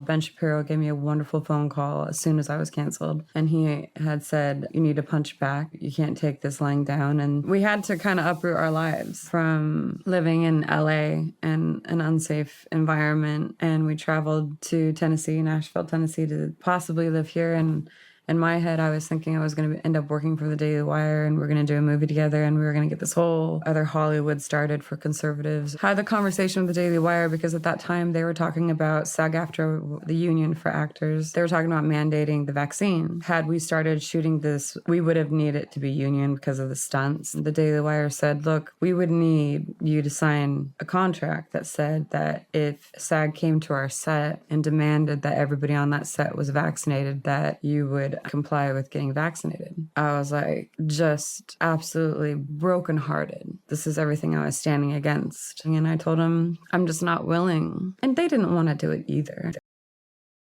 Ben Shapiro gave me a wonderful phone call as soon as I was canceled. And he had said, you need to punch back. You can't take this lying down. And we had to kind of uproot our lives from living in LA and an unsafe environment. And we traveled to Tennessee, Nashville, Tennessee, to possibly live here. And in my head, I was thinking I was going to end up working for the Daily Wire and we're going to do a movie together and we were going to get this whole other Hollywood started for conservatives. Had the conversation with the Daily Wire because at that time they were talking about SAG-AFTRA, the union for actors. They were talking about mandating the vaccine. Had we started shooting this, we would have needed it to be union because of the stunts. The Daily Wire said, look, we would need you to sign a contract that said that if SAG came to our set and demanded that everybody on that set was vaccinated, that you would comply with getting vaccinated. I was like, just absolutely brokenhearted. This is everything I was standing against. And I told him, I'm just not willing. And they didn't want to do it either.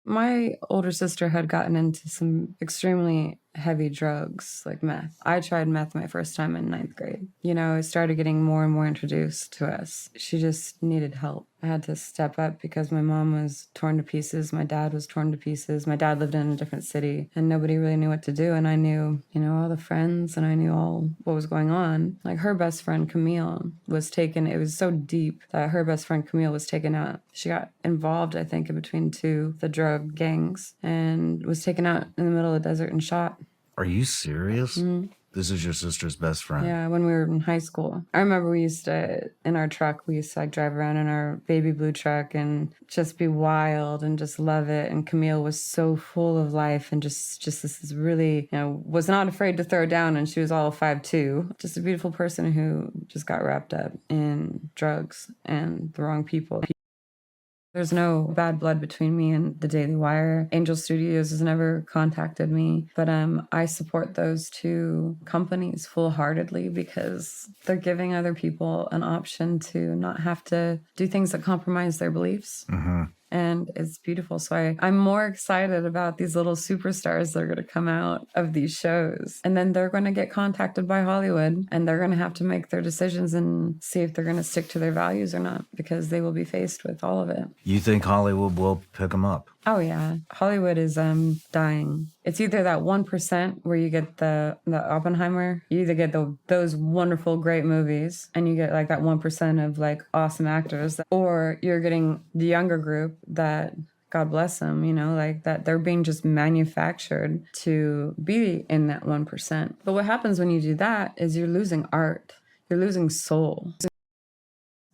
My older sister had gotten into some extremely heavy drugs like meth. I tried meth my first time in 9th grade. You know, it started getting more and more introduced to us. She just needed help. I had to step up because my mom was torn to pieces. My dad was torn to pieces. My dad lived in a different city and nobody really knew what to do. And I knew, you know, all the friends and I knew all what was going on. Like her best friend, Camille, was taken. It was so deep that her best friend, Camille, was taken out. She got involved, I think, in between two the drug gangs and was taken out in the middle of the desert and shot. Are you serious? Mm-hmm. This is your sister's best friend? Yeah, when we were in high school. I remember we used to, in our truck, we used to like drive around in our baby blue truck and just be wild and just love it. And Camille was so full of life and just this really, you know, was not afraid to throw down and she was all 5'2". Just a beautiful person who just got wrapped up in drugs and the wrong people. There's no bad blood between me and the Daily Wire. Angel Studios has never contacted me, but I support those two companies full-heartedly because they're giving other people an option to not have to do things that compromise their beliefs. Mm-hmm. And it's beautiful. So I'm more excited about these little superstars that are going to come out of these shows. And then they're going to get contacted by Hollywood and they're going to have to make their decisions and see if they're going to stick to their values or not because they will be faced with all of it. You think Hollywood will pick them up? Oh, yeah. Hollywood is dying. It's either that 1% where you get the Oppenheimer, you either get those wonderful, great movies, and you get like that 1% of like awesome actors, or you're getting the younger group that, God bless them, you know, like that they're being just manufactured to be in that 1%. But what happens when you do that is you're losing art. You're losing soul.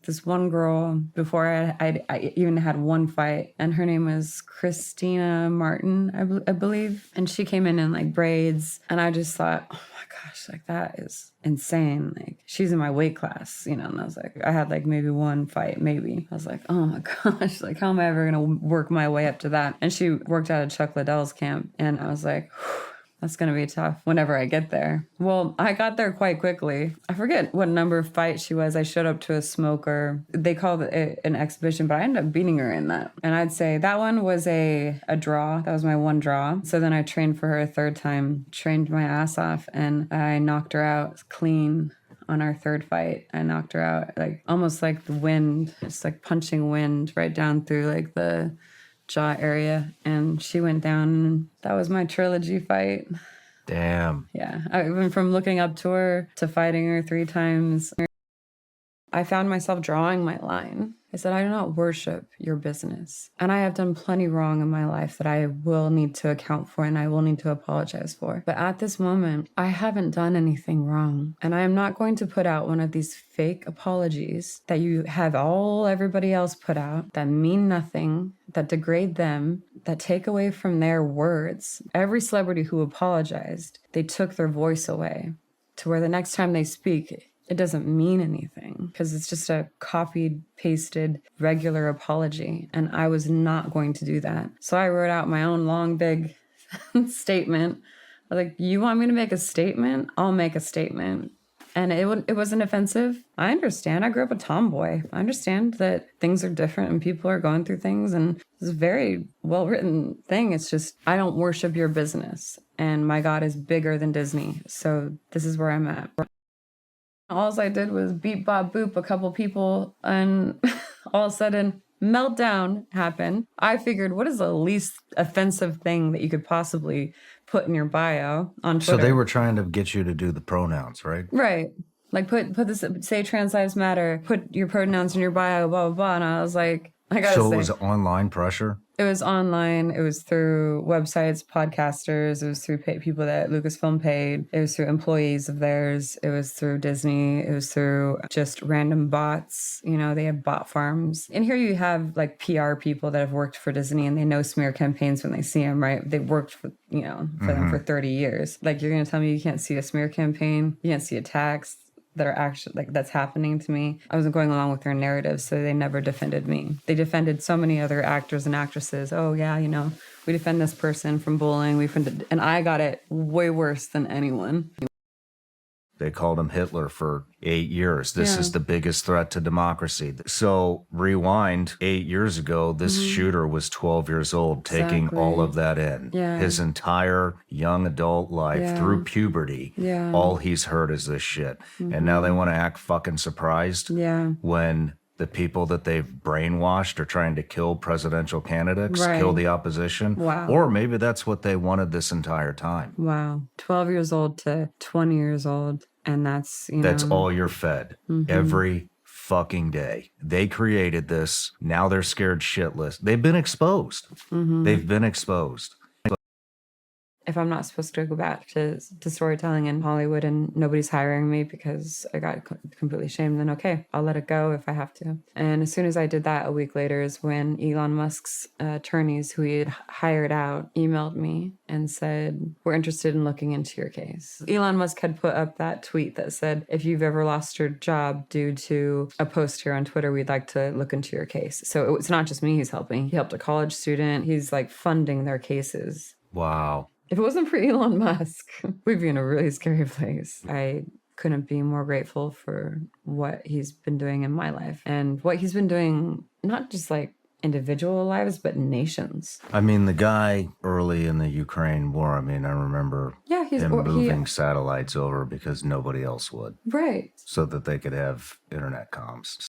This one girl, before I even had one fight, and her name was Christina Martin, I believe. And she came in like braids, and I just thought, oh my gosh, like that is insane. Like she's in my weight class, you know, and I was like, I had like maybe one fight, maybe. I was like, oh my gosh, like how am I ever going to work my way up to that? And she worked out at Chuck Liddell's camp, and I was like, whew, that's going to be tough whenever I get there. Well, I got there quite quickly. I forget what number fight she was. I showed up to a smoker. They called it an exhibition, but I ended up beating her in that. And I'd say that one was a draw. That was my one draw. So then I trained for her a third time, trained my ass off, and I knocked her out clean. On our third fight, I knocked her out, like almost like the wind, just like punching wind right down through like the jaw area, and she went down, and that was my trilogy fight. Damn. Yeah, I went from looking up to her to fighting her 3 times. I found myself drawing my line. I said, I do not worship your business. And I have done plenty wrong in my life that I will need to account for and I will need to apologize for. But at this moment, I haven't done anything wrong. And I am not going to put out one of these fake apologies that you have everybody else put out that mean nothing, that degrade them, that take away from their words. Every celebrity who apologized, they took their voice away to where the next time they speak, it doesn't mean anything because it's just a copied, pasted, regular apology. And I was not going to do that. So I wrote out my own long, big statement. I was like, you want me to make a statement? I'll make a statement. And it wasn't offensive. I understand. I grew up a tomboy. I understand that things are different and people are going through things. And it's a very well-written thing. It's just, I don't worship your business. And my God is bigger than Disney. So this is where I'm at. All I did was beep, bop, boop a couple people, and all of a sudden, Meltdown happened. I figured, what is the least offensive thing that you could possibly put in your bio on Twitter? So they were trying to get you to do the pronouns, right? Right. Like put this, say trans lives matter, put your pronouns in your bio, blah, blah, blah. And I was like, I gotta So say. it was online pressure? It was online. It was through websites, podcasters. It was through people that Lucasfilm paid. It was through employees of theirs. It was through Disney. It was through just random bots. You know, they have bot farms. And here you have like PR people that have worked for Disney and they know smear campaigns when they see them, right? They worked for, you know, for them for 30 years. Like, you're going to tell me you can't see a smear campaign? You can't see attacks that are actually like that's happening to me. I wasn't going along with their narrative, so they never defended me. They defended so many other actors and actresses. Oh yeah, you know, we defend this person from bullying. We defended, and I got it way worse than anyone. They called him Hitler for 8 years. This is the biggest threat to democracy. So rewind 8 years ago, this shooter was 12 years old, taking all of that in. His entire young adult life through puberty, all he's heard is this shit. And now they want to act fucking surprised when the people that they've brainwashed are trying to kill presidential candidates, kill the opposition. Wow. Or maybe that's what they wanted this entire time. Wow. 12 years old to 20 years old. And that's, you know. That's all you're fed every fucking day. They created this. Now they're scared shitless. They've been exposed. They've been exposed. If I'm not supposed to go back to storytelling in Hollywood and nobody's hiring me because I got completely shamed, then okay, I'll let it go if I have to. And as soon as I did that, a week later is when Elon Musk's attorneys, who he had hired out, emailed me and said, we're interested in looking into your case. Elon Musk had put up that tweet that said, if you've ever lost your job due to a post here on Twitter, we'd like to look into your case. So it's not just me he's helping. He helped a college student. He's like funding their cases. Wow. If it wasn't for Elon Musk, we'd be in a really scary place. I couldn't be more grateful for what he's been doing in my life and what he's been doing, not just like individual lives, but nations. I mean, the guy early in the Ukraine war, I mean, I remember him moving satellites over because nobody else would. Right. So that they could have internet comms.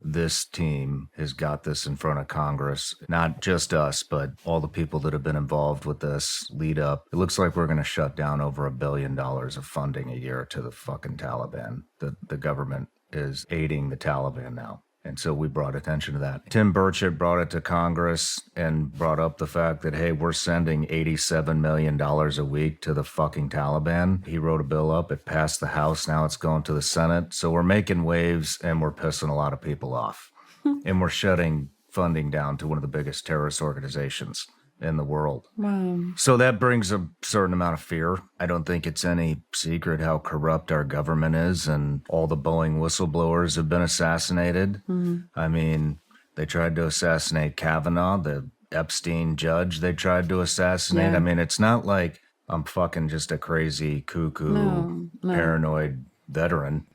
This team has got this in front of Congress, not just us, but all the people that have been involved with this lead up. It looks like we're going to shut down over $1 billion of funding a year to the fucking Taliban. The government is aiding the Taliban now. And so we brought attention to that. Tim Burchett brought it to Congress and brought up the fact that, hey, we're sending $87 million a week to the fucking Taliban. He wrote a bill up. It passed the House. Now it's going to the Senate. So we're making waves and we're pissing a lot of people off. And we're shutting funding down to one of the biggest terrorist organizations in the world. Wow. So that brings a certain amount of fear. I don't think it's any secret how corrupt our government is, and all the Boeing whistleblowers have been assassinated. I mean, they tried to assassinate Kavanaugh, the Epstein judge they tried to assassinate. I mean, it's not like I'm fucking just a crazy, cuckoo, paranoid veteran.